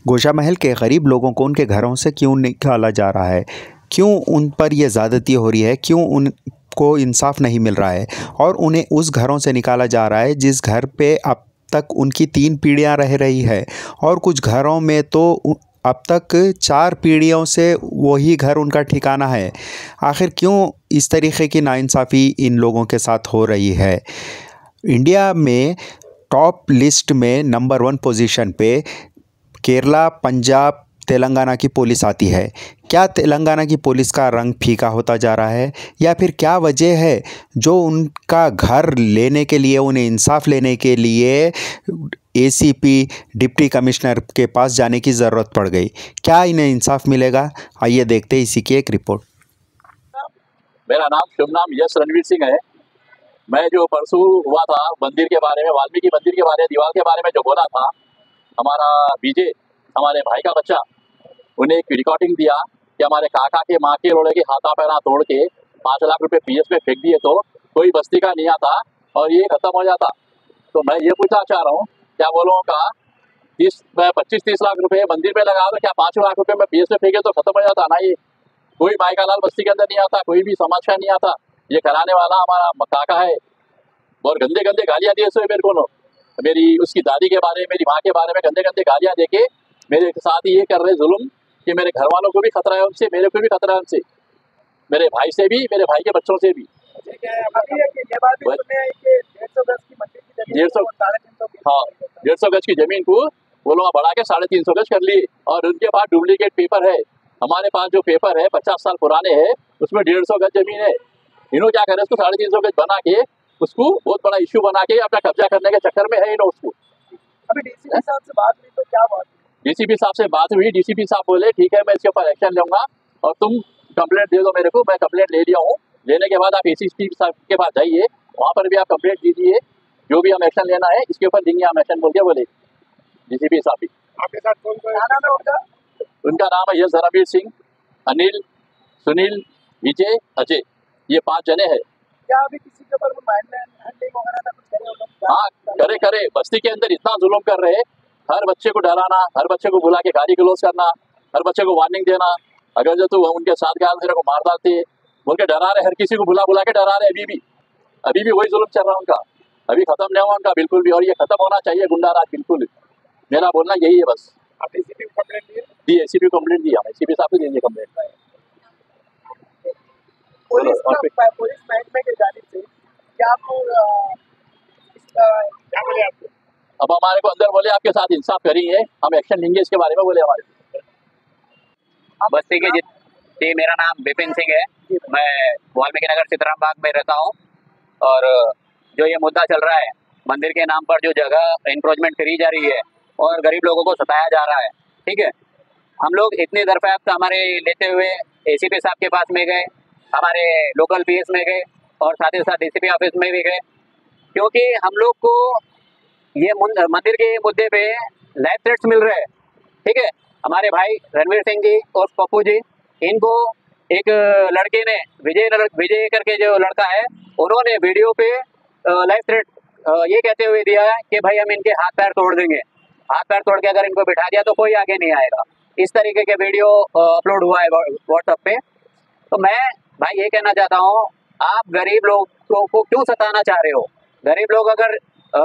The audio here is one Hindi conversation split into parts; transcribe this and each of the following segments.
गोशामहल के गरीब लोगों को उनके घरों से क्यों निकाला जा रहा है? क्यों उन पर ये ज़्यादती हो रही है? क्यों उनको इंसाफ नहीं मिल रहा है? और उन्हें उस घरों से निकाला जा रहा है जिस घर पे अब तक उनकी 3 पीढ़ियाँ रह रही है, और कुछ घरों में तो अब तक 4 पीढ़ियों से वही घर उनका ठिकाना है। आखिर क्यों इस तरीके की नाइंसाफ़ी इन लोगों के साथ हो रही है? इंडिया में टॉप लिस्ट में नंबर 1 पोजीशन पे केरला, पंजाब, तेलंगाना की पुलिस आती है। क्या तेलंगाना की पुलिस का रंग फीका होता जा रहा है, या फिर क्या वजह है जो उनका घर लेने के लिए, उन्हें इंसाफ लेने के लिए एसीपी, डिप्टी कमिश्नर के पास जाने की ज़रूरत पड़ गई? क्या इन्हें इंसाफ मिलेगा? आइए देखते हैं इसी की एक रिपोर्ट। मेरा नाम शुभ नाम यश रणवीर सिंह है। मैं जो परसों हुआ था मंदिर के बारे में, वाल्मीकि मंदिर के बारे में, दीवार के बारे में जो बोला था, हमारा बीजे, हमारे भाई का बच्चा, उन्हें एक रिकॉर्डिंग दिया कि हमारे काका के माँ के रोड़े के हाथा पैरा तोड़ के 5 लाख रुपए पीएस में फेंक दिए तो कोई बस्ती का नहीं आता और ये खत्म हो जाता। तो मैं ये पूछना चाह रहा हूँ, क्या वो लोगों का 25-30 लाख रुपए मंदिर में लगा दो, क्या 5 लाख रुपए में पीएस में फेंके तो खत्म हो जाता ना? ये कोई मायका लाल बस्ती के अंदर नहीं आता, कोई भी समाज का नहीं आता। ये कराने वाला हमारा काका है और गंदे गंदे गालियाँ दिए सो मेरे को लोग, मेरी उसकी दादी के बारे में, मेरी माँ के बारे में गंदे गंदे गालियाँ देके मेरे साथ ही ये कर रहे जुल्म कि मेरे घर वालों को भी खतरा है उनसे, मेरे को भी खतरा है उनसे, मेरे भाई से भी, मेरे भाई के बच्चों से भी। 150 गज की जमीन को वो लोग बढ़ा के 350 गज कर लिए, और उनके पास डुप्लीकेट पेपर है। हमारे पास जो पेपर है 50 साल पुराने हैं, उसमें 150 गज जमीन है। इन्हों क्या करे, उसको 350 गज बना के उसको बहुत बड़ा इश्यू बना के अपना कब्जा करने के चक्कर में है इन्हों उसको। अभी डीसीपी साहब से बात हुई तो क्या बात? डीसीपी साहब से बात हुई, डीसीपी साहब बोले ठीक है मैं इसके ऊपर एक्शन लूंगा और तुम कंप्लेंट दे दो मेरे को। मैं कंप्लेंट ले लिया हूँ, लेने के बाद आप एसीपी साहब के पास जाइए, वहाँ पर भी आप कंप्लेंट दीजिए, जो भी हम एक्शन लेना है इसके ऊपर देंगे हम एक्शन बोल के बोले डीसीपी साहब भी। आपके साथ कौन कौन नाम है उनका? उनका नाम है यश रणवीर सिंह, अनिल, सुनील, विजय, अजय, ये 5 जने हैं। क्या अभी किसी के ऊपर वगैरह का कुछ करे? हाँ करे, बस्ती के अंदर इतना जुल्म कर रहे हैं, हर बच्चे को डराना, हर बच्चे को बुला के गाली गलौज करना, हर बच्चे को वार्निंग देना, अगर जो तू उनके साथ गया तेरे को मार डालते बोल के डरा रहे, हर किसी को बुला के डरा रहे। अभी भी वही जुल्म चल रहा है उनका, अभी खत्म नहीं हुआ उनका बिल्कुल भी, और ये खत्म होना चाहिए गुंडाराज बिल्कुल। मेरा बोलना यही है बस। आप एसीपी को कंप्लेंट दी, एसीपी को कंप्लेंट दिया, एसीपी साहब को देंगे कंप्लेंट। पुलिस महकमे की जानिब से क्या आपको क्या बोले आपको? अब हमारे को अंदर बोले आपके साथ इंसाफ करेंगे, हम एक्शन लेंगे इसके बारे में बोले हमारे। बस्ती के जी, मेरा नाम विपिन सिंह है, मैं वाल्मीकि नगर सीताराम बाग में रहता हूँ। और जो ये मुद्दा चल रहा है, मंदिर के नाम पर जो जगह इंक्रोचमेंट करी जा रही है और गरीब लोगों को सताया जा रहा है, ठीक है। हम लोग इतनी दरख्वास्त हमारे लेते हुए एसीपी साहब के पास में गए, हमारे लोकल पीएस में गए और साथ ही साथ डीसीपी ऑफिस में भी गए, क्योंकि हम लोग को ये मंदिर के मुद्दे पे लाइफ थ्रेट्स मिल रहे हैं, ठीक है। हमारे भाई रणवीर सिंह जी और पप्पू जी, इनको एक लड़के ने विजय करके जो लड़का है, उन्होंने वीडियो पे लाइफ थ्रेट ये कहते हुए दिया है कि भाई हम इनके हाथ पैर तोड़ देंगे, हाथ पैर तोड़ के अगर इनको बिठा दिया तो कोई आगे नहीं आएगा। इस तरीके के वीडियो अपलोड हुआ है व्हाट्सएप पे। तो मैं भाई ये कहना चाहता हूँ, आप गरीब लोगों को क्यों सताना चाह रहे हो? गरीब लोग अगर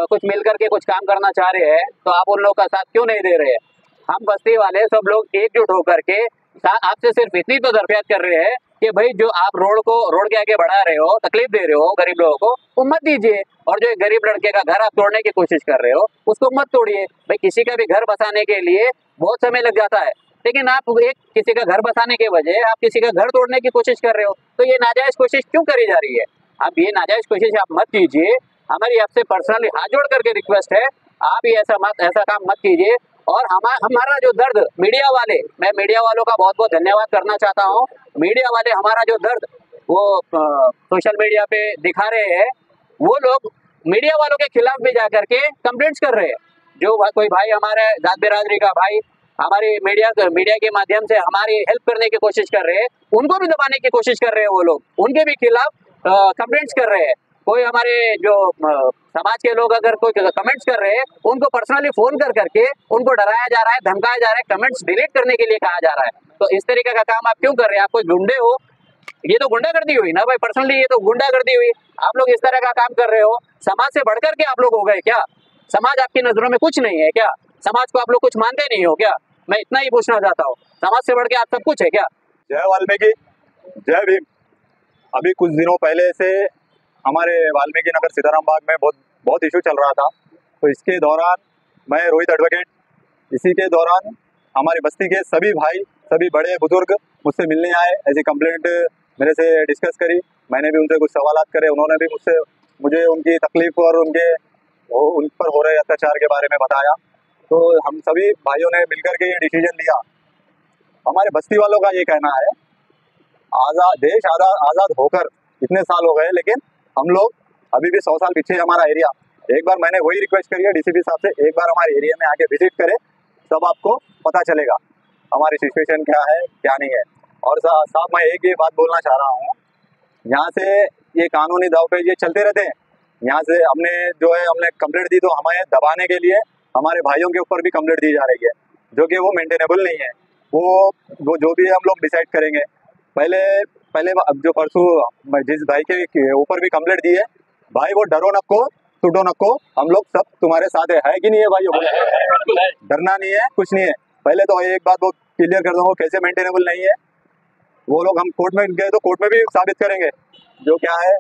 कुछ मिल करके कुछ काम करना चाह रहे हैं तो आप उन लोगों का साथ क्यों नहीं दे रहे हैं? हम बस्ती वाले सब लोग एकजुट होकर के आपसे सिर्फ इतनी तो दरख्वास्त कर रहे हैं कि भाई जो आप रोड के आगे बढ़ा रहे हो, तकलीफ दे रहे हो गरीब लोगों को, वो मत दीजिए। और जो एक गरीब लड़के का घर आप तोड़ने की कोशिश कर रहे हो, उसको मत तोड़िए। भाई किसी का भी घर बसाने के लिए बहुत समय लग जाता है, लेकिन आप किसी का घर बसाने के बजाय आप किसी का घर तोड़ने की कोशिश कर रहे हो, तो ये नाजायज कोशिश क्यों करी जा रही है? आप ये नाजायज कोशिश आप मत कीजिए। हमारी आपसे पर्सनली हाथ जोड़ करके रिक्वेस्ट है, आप ही ऐसा काम मत कीजिए। और हमारा जो दर्द मीडिया वाले, मैं मीडिया वालों का बहुत बहुत धन्यवाद करना चाहता हूँ। मीडिया वाले हमारा जो दर्द वो सोशल मीडिया पे दिखा रहे हैं, वो लोग मीडिया वालों के खिलाफ भी जाकर के कंप्लेंट्स कर रहे हैं। जो कोई भाई हमारे जात बिरादरी का भाई हमारी मीडिया के माध्यम से हमारी हेल्प करने की कोशिश कर रहे हैं, उनको भी दबाने की कोशिश कर रहे हैं वो लोग, उनके भी खिलाफ कंप्लेंट्स कर रहे हैं। कोई हमारे जो समाज के लोग अगर कोई कमेंट्स कर रहे हैं, उनको पर्सनली फोन कर करके उनको डराया जा रहा है, धमकाया जा रहा है, कमेंट्स डिलीट करने के लिए कहा जा रहा है। तो इस तरीके का काम आप क्यों कर रहे हैं? आप कोई गुंडे हो? ये तो गुंडागर्दी हुई ना भाई, पर्सनली ये तो गुंडागर्दी हुई। आप लोग इस तरह का काम कर रहे हो, समाज से बढ़कर के आप लोग हो गए क्या? समाज आपकी नजरों में कुछ नहीं है क्या? समाज को आप लोग कुछ मानते नहीं हो क्या? मैं इतना ही पूछना चाहता हूँ, समाज से बढ़ के आप सब कुछ है क्या? जय वाल्मीकि, जय भीम। अभी कुछ दिनों पहले से हमारे वाल्मीकि नगर सीताराम बाग में बहुत इशू चल रहा था। तो इसके दौरान मैं रोहित एडवोकेट, इसी के दौरान हमारी बस्ती के सभी भाई, सभी बड़े बुजुर्ग मुझसे मिलने आए, ऐसी कंप्लेंट मेरे से डिस्कस करी। मैंने भी उनसे कुछ सवालात करे, उन्होंने भी मुझे उनकी तकलीफ और उन पर हो रहे अत्याचार के बारे में बताया। तो हम सभी भाइयों ने मिलकर के ये डिसीजन लिया। हमारे बस्ती वालों का ये कहना है, देश आज़ाद होकर इतने साल हो गए, लेकिन हम लोग अभी भी 100 साल पीछे हमारा एरिया। एक बार मैंने वही रिक्वेस्ट करी है डीसीपी साहब से, एक बार हमारे एरिया में आके विजिट करें, तब आपको पता चलेगा हमारी सिचुएशन क्या है क्या नहीं है। और साहब मैं एक ये बात बोलना चाह रहा हूँ, यहाँ से ये कानूनी दावपेच ये चलते रहते हैं। यहाँ से हमने कंप्लेंट दी, तो हमें दबाने के लिए हमारे भाइयों के ऊपर भी कंप्लेंट दी जा रही है, जो कि वो मेंटेनेबल नहीं है। वो जो भी हम लोग डिसाइड करेंगे। पहले अब जो परसों जिस भाई के ऊपर भी कंप्लेंट दी है, भाई वो डरो नको टूटो नको, हम लोग सब तुम्हारे साथ है कि नहीं है भाई? डरना नहीं है, कुछ नहीं है। पहले तो एक बात वो क्लियर कर दूंगा, कैसे मेंटेनेबल नहीं है वो लोग, हम कोर्ट में गए तो कोर्ट में भी साबित करेंगे जो क्या है।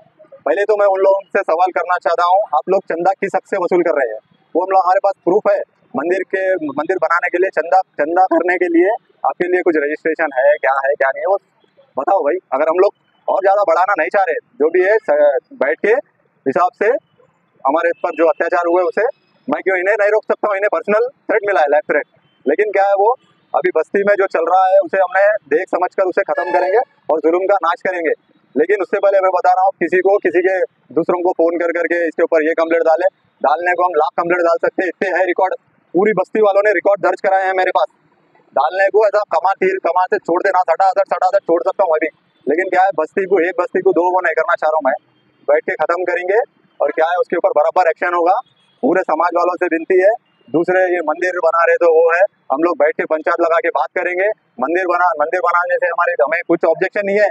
पहले तो मैं उन लोगों से सवाल करना चाहता हूँ, आप लोग चंदा किस हक से वसूल कर रहे हैं? वो हम लोग, हमारे पास प्रूफ है। मंदिर बनाने के लिए चंदा करने के लिए आपके लिए कुछ रजिस्ट्रेशन है क्या नहीं है, वो बताओ भाई। अगर हम लोग और ज्यादा बढ़ाना नहीं चाह रहे, जो भी है बैठ के हिसाब से हमारे पर जो अत्याचार हुए उसे मैं क्यों इन्हें नहीं रोक सकता हूँ? इन्हें पर्सनल थ्रेट मिला है, लाइफ थ्रेट। लेकिन क्या है, वो अभी बस्ती में जो चल रहा है उसे हमने देख समझ कर उसे खत्म करेंगे और जुल्म का नाश करेंगे। लेकिन उससे पहले मैं बता रहा हूँ, किसी के दूसरों को फोन कर करके इसके ऊपर ये कंप्लेंट डालने को हम लाख कंप्लेंट डाल सकते हैं, इतने है रिकॉर्ड। पूरी बस्ती वालों ने रिकॉर्ड दर्ज कराए हैं मेरे पास। डालने को ऐसा कमा से छोड़ देना, सटा छोड़ सकता हूँ अभी। लेकिन क्या है, एक बस्ती को दो वो नहीं करना चाह रहा हूँ मैं। बैठ के खत्म करेंगे और क्या है उसके ऊपर बराबर एक्शन होगा। पूरे समाज वालों से विनती है। दूसरे ये मंदिर बना रहे तो वो है, हम लोग बैठ के पंचायत लगा के बात करेंगे। मंदिर बनाने से हमें कुछ ऑब्जेक्शन नहीं है,